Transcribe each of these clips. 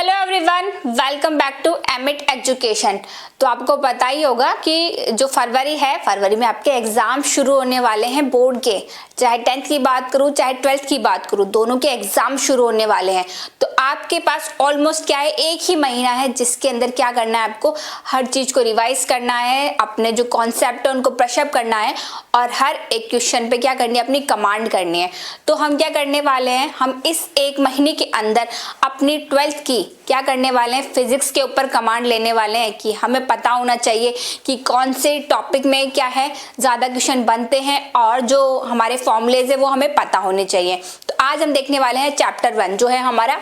Hello everyone, welcome back to Emit Education. तो आपको पता ही होगा कि जो फरवरी में आपके एग्जाम शुरू होने वाले हैं बोर्ड के। चाहे 10th की बात करूं चाहे 12th की बात करूं, दोनों के एग्जाम शुरू होने वाले हैं। तो आपके पास ऑलमोस्ट क्या है, एक ही महीना है जिसके अंदर क्या करना है, आपको हर चीज को रिवाइज करना है, अपने जो कॉन्सेप्ट है उनको ब्रशअप करना है और हर एक क्वेश्चन पे क्या करनी है, अपनी कमांड करनी है। तो हम क्या करने वाले हैं, हम इस एक महीने के अंदर अपनी 12th की क्या करने वाले हैं, फिजिक्स के ऊपर कमांड लेने वाले हैं कि हमें पता होना चाहिए कि कौन से टॉपिक में क्या है ज्यादा क्वेश्चन बनते हैं और जो हमारे फॉर्मूलेज है वो हमें पता होने चाहिए। तो आज हम देखने वाले हैं चैप्टर 1 जो है हमारा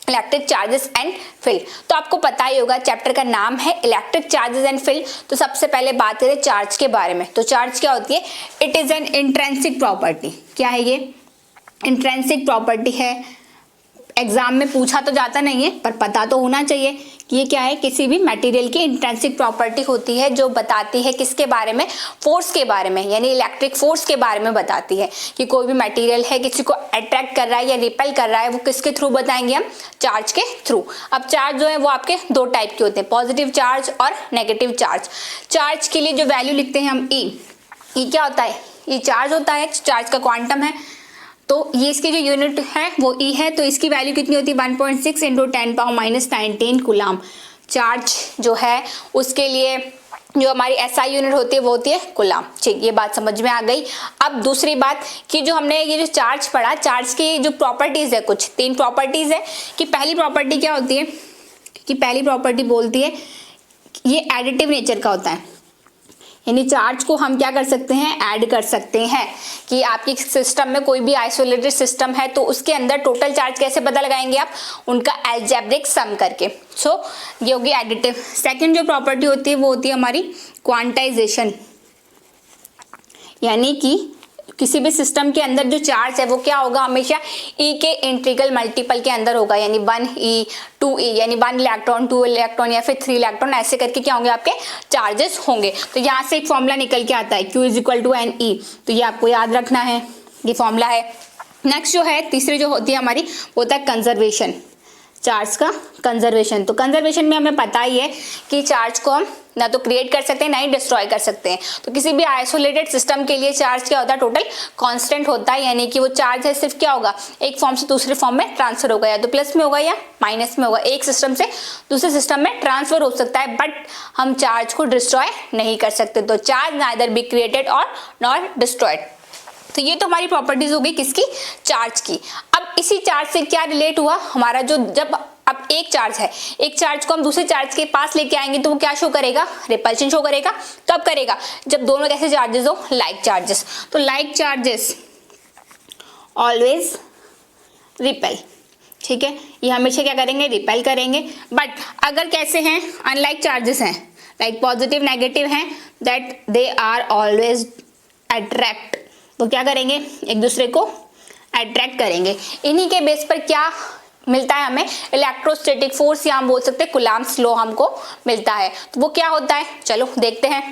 इलेक्ट्रिक चार्जेस एंड फील्ड। तो आपको पता ही होगा चैप्टर का नाम है इलेक्ट्रिक चार्जेस एंड फील्ड। तो सबसे पहले बात करें चार्ज के बारे में। तो चार्ज क्या होती है, it is an intrinsic property. क्या है ये, इंट्रिंसिक प्रॉपर्टी है। एग्जाम में पूछा तो जाता नहीं है पर पता तो होना चाहिए कि ये क्या है, किसी भी मटेरियल की इंट्रिंसिक प्रॉपर्टी होती है जो बताती है किसके बारे में, फोर्स के बारे में, यानी इलेक्ट्रिक फोर्स के बारे में बताती है कि कोई भी मटेरियल है किसी को अट्रैक्ट कर रहा है या रिपेल कर रहा है, वो किसके थ्रू बताएंगे हम, चार्ज के थ्रू। अब चार्ज जो है वो आपके दो टाइप के होते हैं, पॉजिटिव चार्ज और नेगेटिव चार्ज। चार्ज के लिए जो वैल्यू लिखते हैं हम ई क्या होता है, ई चार्ज होता है, चार्ज का क्वांटम है। तो ये इसकी जो यूनिट है वो ई है, तो इसकी वैल्यू कितनी होती है, 1.6 × 10⁻⁻19 कूलाम। चार्ज जो है उसके लिए जो हमारी एसआई यूनिट होती है वो होती है कूलाम। ठीक, ये बात समझ में आ गई। अब दूसरी बात कि जो हमने ये जो चार्ज पढ़ा, चार्ज की जो प्रॉपर्टीज है, कुछ 3 प्रॉपर्टीज है कि पहली प्रॉपर्टी क्या होती है, कि पहली प्रॉपर्टी बोलती है ये एडिटिव नेचर का होता है, यानी चार्ज को हम क्या कर सकते हैं, ऐड कर सकते हैं। कि आपकी सिस्टम में कोई भी आइसोलेटेड सिस्टम है तो उसके अंदर टोटल चार्ज कैसे पता लगाएंगे आप, उनका अलजेब्रिक सम करके। सो ये होगी एडिटिव। सेकंड जो प्रॉपर्टी होती है वो होती है हमारी क्वांटाइजेशन, यानी कि किसी भी सिस्टम के अंदर जो चार्ज है वो क्या होगा, हमेशा ई के इंटीग्रल मल्टीपल के अंदर होगा, यानी 1e 2e, यानी 1 इलेक्ट्रॉन 2 इलेक्ट्रॉन या फिर 3 इलेक्ट्रॉन, ऐसे करके क्या होंगे आपके चार्जेस होंगे। तो यहाँ से एक फॉर्मूला निकल के आता है Q = NE, तो ये आपको याद रखना है, ये फॉर्मूला है। नेक्स्ट जो है तीसरी जो होती है हमारी वो होता है कंजर्वेशन, चार्ज का कंजर्वेशन। तो कंजर्वेशन में हमें पता ही है कि चार्ज को हम ना तो क्रिएट कर सकते हैं ना ही डिस्ट्रॉय कर सकते हैं। तो किसी भी आइसोलेटेड सिस्टम के लिए चार्ज क्या होता है, टोटल कांस्टेंट होता है, यानी कि वो चार्ज है सिर्फ क्या होगा, एक फॉर्म से दूसरे फॉर्म में ट्रांसफर होगा, या तो प्लस में होगा या माइनस में होगा, एक सिस्टम से दूसरे सिस्टम में ट्रांसफर हो सकता है, बट हम चार्ज को डिस्ट्रॉय नहीं कर सकते। तो चार्ज नाइदर बी क्रिएटेड और नॉट डिस्ट्रॉयड। तो ये तो हमारी प्रॉपर्टीज हो गई किसकी, चार्ज की। अब इसी चार्ज से क्या रिलेट हुआ हमारा, जो जब अब एक चार्ज है, एक चार्ज को हम दूसरे चार्ज के पास लेके आएंगे तो वो क्या शो करेगा, रिपल्शन शो करेगा। कब करेगा, जब दोनों कैसे चार्जेस हो, लाइक चार्जेस। तो लाइक चार्जेस ऑलवेज रिपेल, ठीक है, ये हमेशा क्या करेंगे, रिपेल करेंगे। बट अगर कैसे हैं, अनलाइक चार्जेस हैं, लाइक पॉजिटिव नेगेटिव हैं, that they are always attract, तो क्या करेंगे, एक दूसरे को अट्रैक्ट करेंगे। इन्हीं के बेस पर क्या मिलता है हमें, इलेक्ट्रोस्टैटिक फोर्स, या हम बोल सकते हैं कूलाम्स लॉ हमको मिलता है। तो वो क्या होता है, चलो देखते हैं।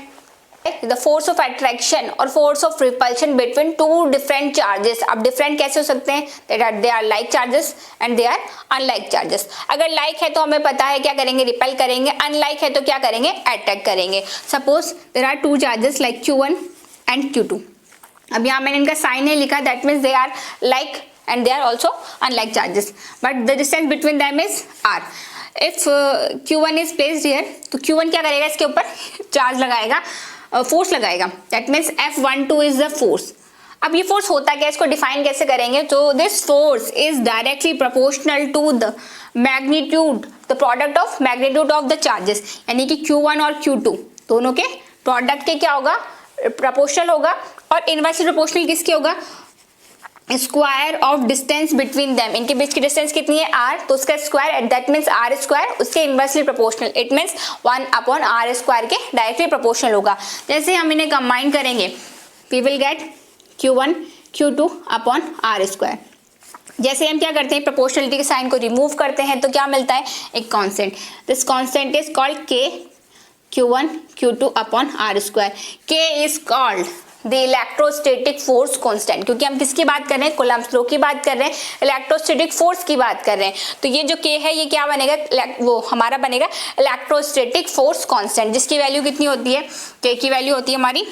द फोर्स ऑफ अट्रैक्शन और force of repulsion between two different charges. अब डिफरेंट कैसे हो सकते हैं, they are like charges and they are unlike charges. अगर लाइक है तो हमें पता है क्या करेंगे, रिपेल करेंगे, अनलाइक है तो क्या करेंगे, अट्रैक्ट करेंगे। Suppose there are 2 charges like Q1 and Q2। अब यहाँ मैंने इनका साइन नहीं लिखा, that means they are like and they are also unlike charges, but the distance between them is r. If Q1 is placed here, तो Q1 क्या करेगा, इसके ऊपर चार्ज लगाएगा, फोर्स लगाएगा, that means F12 is the force। अब ये force होता क्या है, इसको डिफाइन कैसे करेंगे, तो this force is directly proportional to the magnitude, the product of magnitude of the charges, यानी कि Q1 और Q2 दोनों के प्रोडक्ट के क्या होगा, प्रोपोर्शनल होगा। और इनवर्सली प्रोपोर्शनल किसके होगा, square of distance between them, इनके बीच की डिस्टेंस कितनी है, r, तो उसका square, that means r square उसके inversely proportional, it means 1/r square के डायरेक्टली प्रोपोर्शनल होगा। जैसे हम इन्हें कंबाइन करेंगे, we will get Q1 Q2/r square. जैसे हम क्या करते हैं, प्रोपोर्शनलिटी के साइन को रिमूव करते हैं तो क्या मिलता है, एक constant. This constant is called K Q1 Q2/r square. K is called the electrostatic force constant, क्योंकि हम किसकी बात कर रहे हैं, कूलम्ब्स लॉ की बात कर रहे हैं, इलेक्ट्रोस्टैटिक फोर्स की बात कर रहे हैं। तो ये जो K है ये क्या बनेगा, वो हमारा बनेगा इलेक्ट्रोस्टैटिक फोर्स कांस्टेंट, जिसकी वैल्यू कितनी होती है, K की वैल्यू होती है हमारी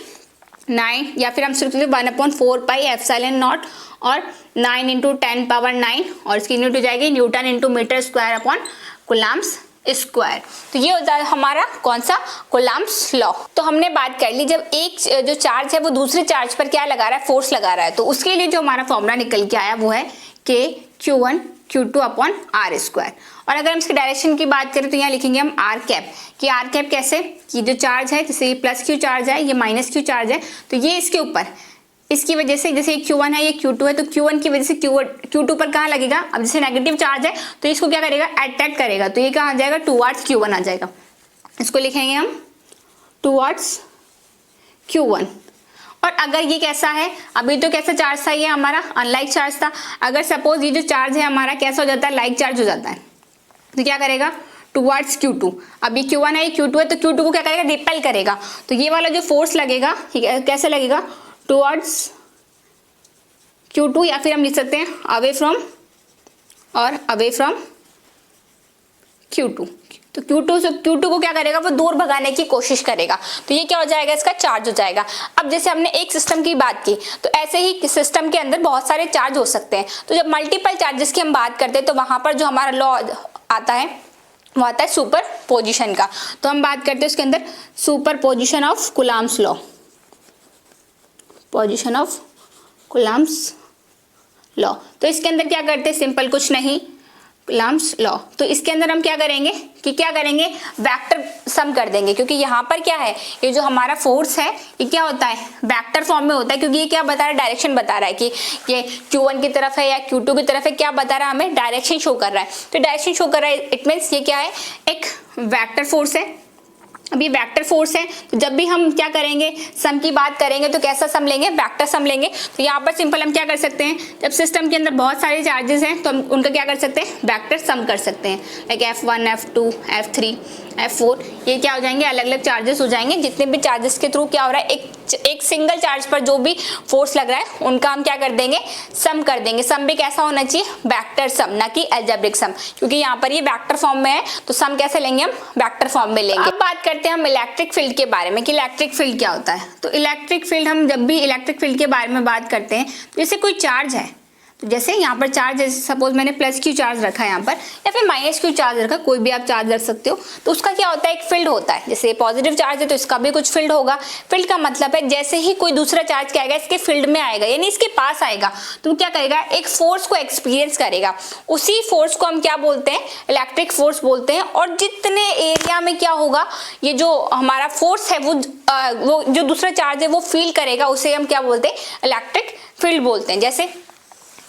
9, या फिर हम सिर्फ 1/4 पाई एप्सिलॉन नॉट और 9 × 10⁹ और इसकी यूनिट हो जाएगी newton into metre square upon coulombs square. तो ये होता है हमारा कौन सा, कूलम्ब्स लॉ। तो हमने बात कर ली, जब एक जो चार्ज है वो दूसरे चार्ज पर क्या लगा रहा है, फोर्स लगा रहा है, तो उसके लिए जो हमारा फॉर्मूला निकल के आया वो है K Q1 Q2 upon R square. और अगर हम इसके डायरेक्शन की बात करें तो यहाँ लिखेंगे हम R कैप, कि R कैप कैसे, कि जो चार्ज है जैसे ये प्लस Q चार्ज है, ये माइनस Q चार्ज है, तो ये इसके ऊपर, इसकी वजह से जैसे ये Q1 है ये Q2 है, तो Q1 की वजह से Q2 पर कहाँ लगेगा, अब जैसे नेगेटिव चार्ज है तो इसको क्या करेगा, अट्रैक्ट करेगा, तो ये कहाँ आ जाएगा, टुवर्ड्स Q1 आ जाएगा। इसको लिखेंगे हम टुवर्ड्स Q1। और अगर ये कैसा है, अभी तो कैसा चार्ज था ये हमारा, अनलाइक चार्ज था, अगर सपोज ये जो चार्ज है हमारा कैसा हो जाता है, लाइक चार्ज हो जाता है, तो क्या करेगा, टुवर्ड्स Q2। अभी Q1 है Q2 है, तो Q2 को क्या करेगा, रिपेल करेगा, तो ये वाला जो फोर्स लगेगा कैसे लगेगा, टुवर्ड्स Q2, या फिर हम लिख सकते हैं अवे फ्रॉम Q2। तो Q2 को क्या करेगा, वो दूर भगाने की कोशिश करेगा, तो ये क्या हो जाएगा, इसका चार्ज हो जाएगा। अब जैसे हमने एक सिस्टम की बात की, तो ऐसे ही सिस्टम के अंदर बहुत सारे चार्ज हो सकते हैं, तो जब मल्टीपल चार्जेस की हम बात करते हैं तो वहां पर जो हमारा लॉ आता है वो आता है सुपर पोजिशन का। तो हम बात करते हैं उसके अंदर super position of Coulomb's law, position of Coulomb's law. तो इसके अंदर क्या करते हैं, सिंपल कुछ नहीं, कूलम्ब्स लॉ। तो इसके अंदर हम क्या करेंगे कि क्या करेंगे, वेक्टर सम कर देंगे, क्योंकि यहाँ पर क्या है, ये जो हमारा फोर्स है ये क्या होता है, वेक्टर फॉर्म में होता है, क्योंकि ये क्या बता रहा है, डायरेक्शन बता रहा है कि ये Q1 की तरफ है या Q2 की तरफ है, क्या बता रहा है हमें, डायरेक्शन शो कर रहा है। तो डायरेक्शन शो कर रहा है, इट मीन्स ये क्या है, एक वेक्टर फोर्स है। अभी वेक्टर फोर्स है, तो जब भी हम क्या करेंगे, सम की बात करेंगे तो कैसा सम लेंगे, वेक्टर सम लेंगे। तो यहाँ पर सिंपल हम क्या कर सकते हैं, जब सिस्टम के अंदर बहुत सारे चार्जेस हैं तो हम उनका क्या कर सकते हैं, वेक्टर सम कर सकते हैं, like F1 F2 F3 F4, ये क्या हो जाएंगे, अलग अलग चार्जेस हो जाएंगे। जितने भी चार्जेस के थ्रू क्या हो रहा है, एक सिंगल चार्ज पर जो भी फोर्स लग रहा है उनका हम क्या कर देंगे, सम कर देंगे। सम भी कैसा होना चाहिए, वेक्टर सम, ना कि अलजेब्रिक सम, क्योंकि यहाँ पर ये वेक्टर फॉर्म में है, तो सम कैसे लेंगे, हम वेक्टर फॉर्म में लेंगे। अब बात करते हैं हम इलेक्ट्रिक फील्ड के बारे में कि इलेक्ट्रिक फील्ड क्या होता है। तो इलेक्ट्रिक फील्ड, हम जब भी इलेक्ट्रिक फील्ड के बारे में बात करते हैं, जैसे कोई चार्ज है, तो जैसे यहाँ पर चार्ज, जैसे सपोज मैंने प्लस Q चार्ज रखा है यहाँ पर, या फिर माइनस Q चार्ज रखा, कोई भी आप चार्ज रख सकते हो, तो उसका क्या होता है, एक फील्ड होता है। जैसे पॉजिटिव चार्ज है तो इसका भी कुछ फील्ड होगा। फील्ड का मतलब है जैसे ही कोई दूसरा चार्ज क्या आएगा, इसके फील्ड में आएगा, यानी इसके पास आएगा, तो क्या करेगा, एक फोर्स को एक्सपीरियंस करेगा। उसी फोर्स को हम क्या बोलते हैं, इलेक्ट्रिक फोर्स बोलते हैं। और जितने एरिया में क्या होगा, ये जो हमारा फोर्स है वो जो दूसरा चार्ज है वो फील करेगा, उसे हम क्या बोलते हैं, इलेक्ट्रिक फील्ड बोलते हैं। जैसे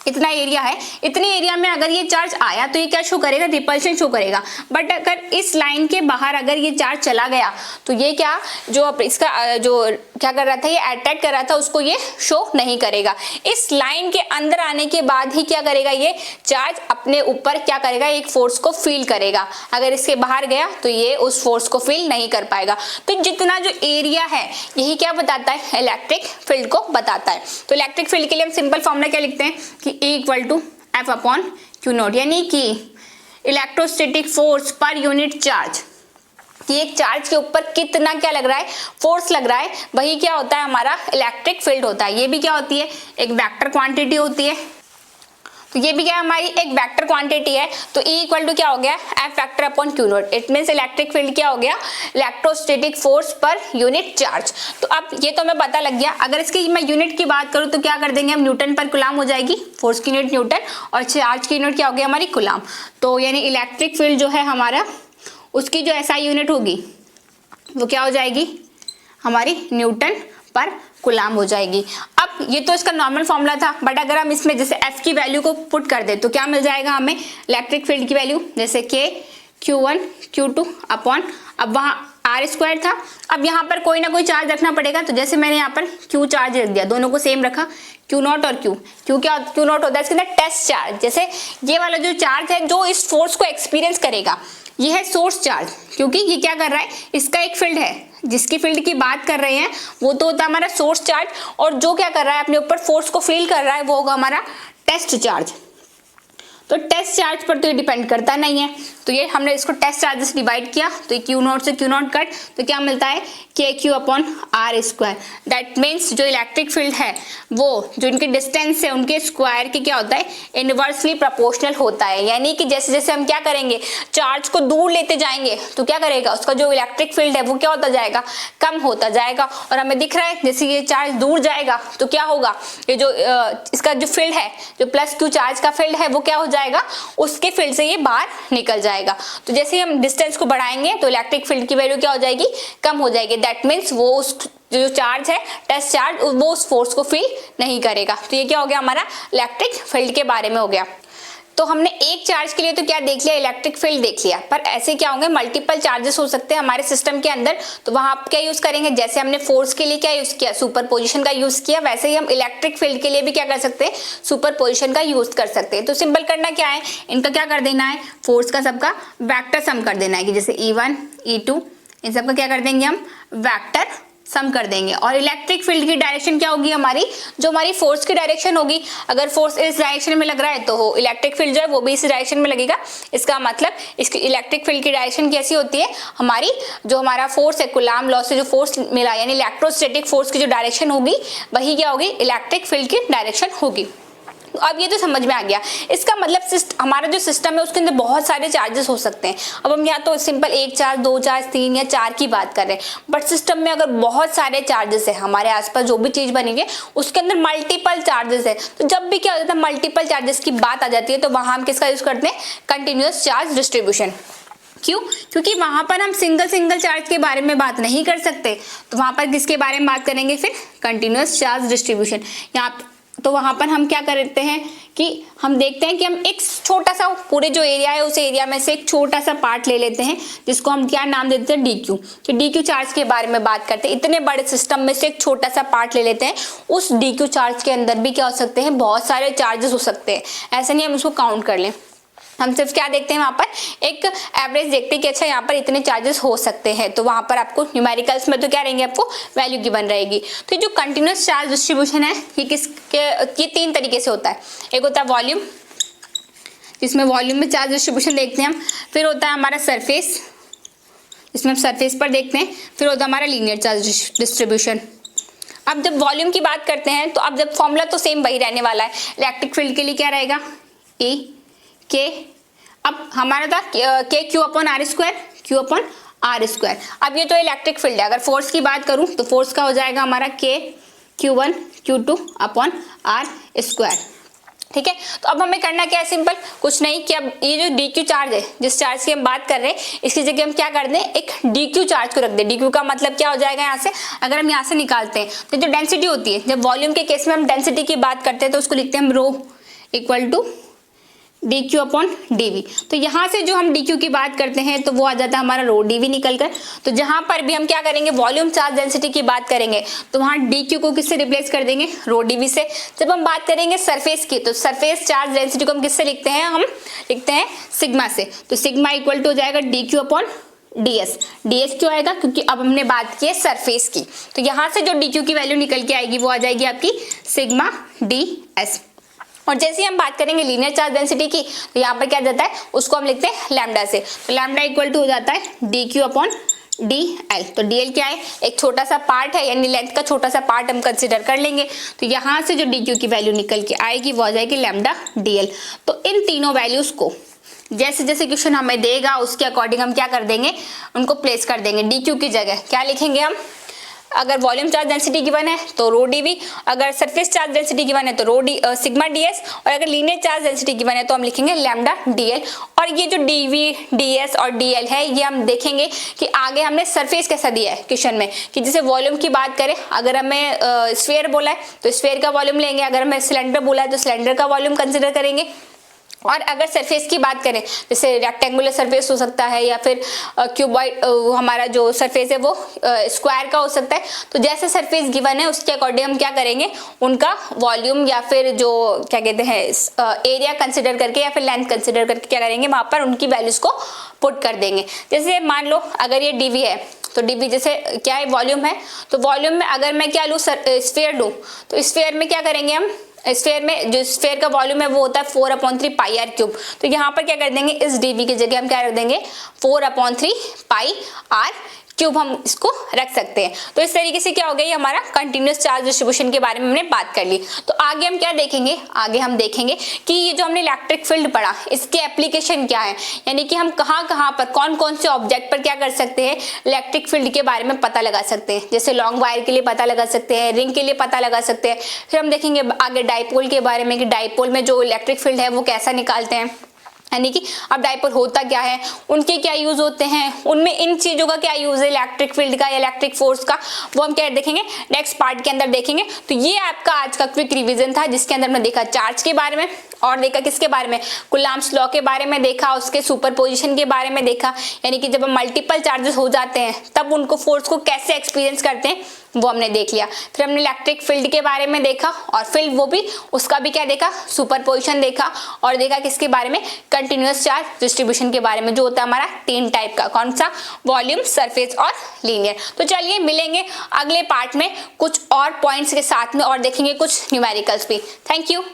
इतना एरिया है, इतने एरिया में अगर ये चार्ज आया तो ये क्या शो करेगा, रिपल्शन शो करेगा। बट अगर इस लाइन के बाहर अगर ये चार्ज चला गया तो ये क्या, जो इसका जो क्या कर रहा था, ये अट्रैक्ट कर रहा था, उसको ये शो नहीं करेगा। इस लाइन के अंदर आने के बाद ही क्या करेगा, ये चार्ज अपने ऊपर क्या करेगा, एक फोर्स को फील करेगा। अगर इसके बाहर गया तो ये उस फोर्स को फील नहीं कर पाएगा। तो जितना जो एरिया है यही क्या बताता है, इलेक्ट्रिक फील्ड को बताता है। तो इलेक्ट्रिक फील्ड के लिए हम सिंपल फॉर्मूला क्या लिखते हैं कि E = F/Q0, यानी कि electrostatic force per unit charge, कि एक चार्ज के ऊपर कितना क्या लग रहा है, फोर्स लग रहा है, वही क्या होता है, हमारा इलेक्ट्रिक फील्ड होता है। ये भी क्या होती है, एक वेक्टर क्वांटिटी होती है। तो ये भी क्या हमारी एक वेक्टर क्वांटिटी है। तो E = क्या हो गया, F/Q0। It means electric field क्या हो गया, electrostatic force per unit charge. तो अब ये तो हमें पता लग गया। अगर इसकी मैं यूनिट की बात करूँ तो क्या कर देंगे हम, न्यूटन पर कूलम हो जाएगी, फोर्स की यूनिट न्यूटन और चार्ज की यूनिट क्या हो गया हमारी, कूलम। तो यानी इलेक्ट्रिक फील्ड जो है हमारा, उसकी जो SI यूनिट होगी वो क्या हो जाएगी हमारी, न्यूटन पर कूलम हो जाएगी। अब ये तो इसका नॉर्मल फॉर्मूला था, बट अगर हम इसमें जैसे F की वैल्यू को पुट कर दे तो क्या मिल जाएगा हमें, इलेक्ट्रिक फील्ड की वैल्यू, जैसे K Q1 Q2 अपॉन, अब वहाँ आर स्क्वायर था। अब यहाँ पर कोई ना कोई चार्ज रखना पड़ेगा, तो जैसे मैंने यहाँ पर क्यू चार्ज रख दिया, दोनों को सेम रखा, क्यू नॉट और क्यू क्या क्यू नॉट होता है इसके अंदर टेस्ट चार्ज। जैसे ये वाला जो चार्ज है जो इस फोर्स को एक्सपीरियंस करेगा, ये है सोर्स चार्ज, क्योंकि ये क्या कर रहा है, इसका एक फील्ड है, जिसकी फील्ड की बात कर रहे हैं वो तो होता है हमारा सोर्स चार्ज, और जो क्या कर रहा है अपने ऊपर फोर्स को फील कर रहा है वो होगा हमारा टेस्ट चार्ज। तो टेस्ट चार्ज पर तो ये डिपेंड करता नहीं है, तो ये हमने इसको टेस्ट चार्ज से डिवाइड किया, तो ये क्यू नॉट से क्यू नॉट कट, तो क्या मिलता है K Q upon R square. That means जो इलेक्ट्रिक फील्ड है वो जो इनके डिस्टेंस है उनके स्क्वायर के क्या होता है, इनवर्सली प्रोपोर्शनल होता है। यानी कि जैसे जैसे हम क्या करेंगे, चार्ज को दूर लेते जाएंगे तो क्या करेगा, उसका जो इलेक्ट्रिक फील्ड है वो क्या होता जाएगा, कम होता जाएगा। और हमें दिख रहा है जैसे ये चार्ज दूर जाएगा तो क्या होगा, ये जो इसका जो फील्ड है, जो प्लस क्यू चार्ज का फील्ड है वो क्या हो जाएगा, उसके फील्ड से ये बाहर निकल जाएगा। तो जैसे ही हम डिस्टेंस को बढ़ाएंगे तो इलेक्ट्रिक फील्ड की वैल्यू क्या हो जाएगी, कम हो जाएगी। दैट मीन्स वो उस जो चार्ज है टेस्ट चार्ज वो उस फोर्स को फील नहीं करेगा। तो ये क्या हो गया, हमारा इलेक्ट्रिक फील्ड के बारे में हो गया। तो हमने एक चार्ज के लिए तो क्या देख लिया, इलेक्ट्रिक फील्ड देख लिया, पर ऐसे क्या होंगे, मल्टीपल चार्जेस हो सकते हैं हमारे सिस्टम के अंदर। तो वहां आप क्या यूज करेंगे, जैसे हमने फोर्स के लिए क्या यूज किया, सुपरपोजिशन का यूज किया, वैसे ही हम इलेक्ट्रिक फील्ड के लिए भी क्या कर सकते हैं, सुपरपोजिशन का यूज कर सकते हैं। तो सिंपल करना क्या है, इनका क्या कर देना है, फोर्स का सबका वेक्टर सम कर देना है, कि जैसे E1 E2 इन सबका क्या कर देंगे हम, वेक्टर सम कर देंगे। और इलेक्ट्रिक फील्ड की डायरेक्शन क्या होगी हमारी, जो हमारी फोर्स की डायरेक्शन होगी, अगर फोर्स इस डायरेक्शन में लग रहा है तो इलेक्ट्रिक फील्ड जो है वो भी इस डायरेक्शन में लगेगा। इसका मतलब इसकी इलेक्ट्रिक फील्ड की डायरेक्शन कैसी होती है, हमारी जो हमारा फोर्स है, कूलाम लॉ से जो फोर्स मिला, यानी इलेक्ट्रोस्टैटिक फोर्स की जो डायरेक्शन होगी वही क्या होगी, इलेक्ट्रिक फील्ड की डायरेक्शन होगी। तो अब ये तो समझ में आ गया। इसका मतलब हमारा जो सिस्टम है उसके अंदर बहुत सारे चार्जेस हो सकते हैं। अब हम यहाँ तो सिंपल एक चार्ज, दो चार्ज, तीन या चार की बात कर रहे हैं, बट सिस्टम में अगर बहुत सारे चार्जेस है, हमारे आसपास जो भी चीज बनेंगे उसके अंदर मल्टीपल चार्जेस है, तो जब भी क्या हो जाता है, मल्टीपल चार्जेस की बात आ जाती है, तो वहां हम किसका यूज करते हैं, कंटिन्यूअस चार्ज डिस्ट्रीब्यूशन। क्यों, क्योंकि वहां पर हम सिंगल चार्ज के बारे में बात नहीं कर सकते, तो वहां पर किसके बारे में बात करेंगे, फिर कंटिन्यूअस चार्ज डिस्ट्रीब्यूशन। यहाँ तो वहां पर हम क्या करते हैं कि हम देखते हैं कि हम एक छोटा सा पूरे जो एरिया है उस एरिया में से एक छोटा सा पार्ट ले लेते हैं, जिसको हम क्या नाम देते हैं, DQ। तो DQ चार्ज के बारे में बात करते हैं, इतने बड़े सिस्टम में से एक छोटा सा पार्ट ले लेते हैं, उस DQ चार्ज के अंदर भी क्या हो सकते हैं, बहुत सारे चार्जेस हो सकते हैं। ऐसा नहीं हम उसको काउंट कर लें, हम सिर्फ क्या देखते हैं, वहां पर एक एवरेज देखते हैं कि अच्छा यहाँ पर इतने चार्जेस हो सकते हैं, तो वहां पर आपको न्यूमेरिकल्स में तो क्या रहेंगे, आपको वैल्यू गिवन रहेगी। तो ये जो कंटिन्यूअस चार्ज डिस्ट्रीब्यूशन है ये तीन तरीके से होता है। एक होता है वॉल्यूम, जिसमें वॉल्यूम में चार्ज डिस्ट्रीब्यूशन देखते हैं हम, फिर होता है हमारा सरफेस, जिसमें हम सरफेस पर देखते हैं, फिर होता है हमारा लीनियर चार्ज डिस्ट्रीब्यूशन। अब जब वॉल्यूम की बात करते हैं तो अब जब फॉर्मूला तो सेम वही रहने वाला है, इलेक्ट्रिक फील्ड के लिए क्या रहेगा, E के, अब हमारा था K Q upon R square, Q upon R square. अब ये तो इलेक्ट्रिक फील्ड है, अगर फोर्स की बात करूं तो फोर्स का हो जाएगा हमारा के Q1 Q2 upon R square. ठीक है, तो अब हमें करना क्या है, सिंपल कुछ नहीं कि अब ये जो DQ चार्ज है, जिस चार्ज की हम बात कर रहे हैं, इसकी जगह हम क्या कर दें, एक DQ चार्ज को रख दें। DQ का मतलब क्या हो जाएगा, यहाँ से अगर हम यहाँ से निकालते हैं तो जो डेंसिटी होती है, जब वॉल्यूम के केस में हम डेंसिटी की बात करते हैं तो उसको लिखते हैं हम rho equal to DQ upon DV। तो यहाँ से जो हम DQ की बात करते हैं तो वो आ जाता है हमारा रो DV निकल कर। तो जहाँ पर भी हम क्या करेंगे, वॉल्यूम चार्ज डेंसिटी की बात करेंगे तो वहाँ DQ को किससे रिप्लेस कर देंगे, रो DV से। जब हम बात करेंगे सरफेस की तो सरफेस चार्ज डेंसिटी को हम किससे लिखते हैं, हम लिखते हैं सिग्मा से। तो सिग्मा इक्वल टू हो जाएगा DQ अपॉन DS। DS क्यों आएगा, क्योंकि अब हमने बात की है सरफेस की, तो यहाँ से जो DQ की वैल्यू निकल के आएगी वो आ जाएगी आपकी सिग्मा DS। और जैसे ही हम बात करेंगे लीनियर चार्ज डेंसिटी की तो यहाँ पर क्या जाता है, उसको हम लिखते हैं लैम्डा से। तो लैम्डा इक्वल टू हो जाता है DQ अपॉन DL। तो DL क्या है, एक छोटा सा पार्ट है, यानी लेंथ का छोटा सा पार्ट हम कंसिडर कर लेंगे। तो यहाँ से जो DQ की वैल्यू निकल के आएगी वो आ जाएगी लैम्डा DL। तो इन तीनों वैल्यूज को जैसे जैसे क्वेश्चन हमें देगा उसके अकॉर्डिंग हम क्या कर देंगे, उनको प्लेस कर देंगे। DQ की जगह क्या लिखेंगे हम, अगर वॉल्यूम चार्ज डेंसिटी गिवन है तो रो DV, अगर सरफेस चार्ज डेंसिटी गिवन है तो रो सिग्मा DS, और अगर लीनियर चार्ज डेंसिटी गिवन है तो हम लिखेंगे लैम्डा DL। और ये जो DV, DS और DL है ये हम देखेंगे कि आगे हमने सरफेस कैसा दिया है क्वेश्चन में, कि जैसे वॉल्यूम की बात करें, अगर हमें स्फीयर बोला है तो स्फीयर का वॉल्यूम लेंगे, अगर हमें सिलेंडर बोला है तो सिलेंडर का वॉल्यूम कंसिडर करेंगे। और अगर सरफेस की बात करें, जैसे रेक्टेंगुलर सरफेस हो सकता है या फिर क्यूबॉइड, हमारा जो सरफेस है वो स्क्वायर का हो सकता है। तो जैसे सरफेस गिवन है उसके अकॉर्डिंग हम क्या करेंगे, उनका वॉल्यूम या फिर जो क्या कहते हैं एरिया कंसिडर करके या फिर लेंथ कंसिडर करके क्या करेंगे, वहां पर उनकी वैल्यूज को पुट कर देंगे। जैसे मान लो अगर ये डीवी है तो डीवी जैसे क्या है, वॉल्यूम है, तो वॉल्यूम में अगर मैं क्या लूँ, स्फीयर लूँ, तो स्फीयर में क्या करेंगे हम, स्फीयर में जो स्फीयर का वॉल्यूम है वो होता है 4/3 पाई आर क्यूब। तो यहाँ पर क्या कर देंगे, इस डीवी की जगह हम क्या रख देंगे, 4/3 पाई आर क्यूब हम इसको रख सकते हैं। तो इस तरीके से क्या हो गया, ये हमारा कंटिन्यूअस चार्ज डिस्ट्रीब्यूशन के बारे में हमने बात कर ली। तो आगे हम क्या देखेंगे, आगे हम देखेंगे कि ये जो हमने इलेक्ट्रिक फील्ड पढ़ा इसके एप्लीकेशन क्या है, यानी कि हम कहाँ कहाँ पर कौन कौन से ऑब्जेक्ट पर क्या कर सकते हैं, इलेक्ट्रिक फील्ड के बारे में पता लगा सकते हैं। जैसे लॉन्ग वायर के लिए पता लगा सकते हैं, रिंग के लिए पता लगा सकते हैं। फिर हम देखेंगे आगे डाइपोल के बारे में कि डाइपोल में जो इलेक्ट्रिक फील्ड है वो कैसा निकालते हैं, यानी कि अब डाइपोल होता क्या है, उनके क्या यूज होते हैं, उनमें इन चीजों का क्या यूज है, इलेक्ट्रिक फील्ड का या इलेक्ट्रिक फोर्स का, वो हम क्या देखेंगे नेक्स्ट पार्ट के अंदर देखेंगे। तो ये आपका आज का क्विक रिवीजन था, जिसके अंदर हमने देखा चार्ज के बारे में और देखा किसके बारे में, कुलाम्ब्स लॉ के बारे में देखा, उसके सुपरपोजिशन के बारे में देखा, यानी कि जब मल्टीपल चार्जेस हो जाते हैं तब उनको फोर्स को कैसे एक्सपीरियंस करते हैं वो हमने देख लिया। फिर हमने इलेक्ट्रिक फील्ड के बारे में देखा और फील्ड वो भी उसका भी क्या देखा, सुपरपोजिशन देखा, और देखा किसके बारे में, कंटिन्यूअस चार्ज डिस्ट्रीब्यूशन के बारे में, जो होता है हमारा 3 टाइप का, कौन सा, वॉल्यूम, सरफेस और लीनियर। तो चलिए मिलेंगे अगले पार्ट में कुछ और पॉइंट्स के साथ में और देखेंगे कुछ न्यूमेरिकल्स भी। Thank you.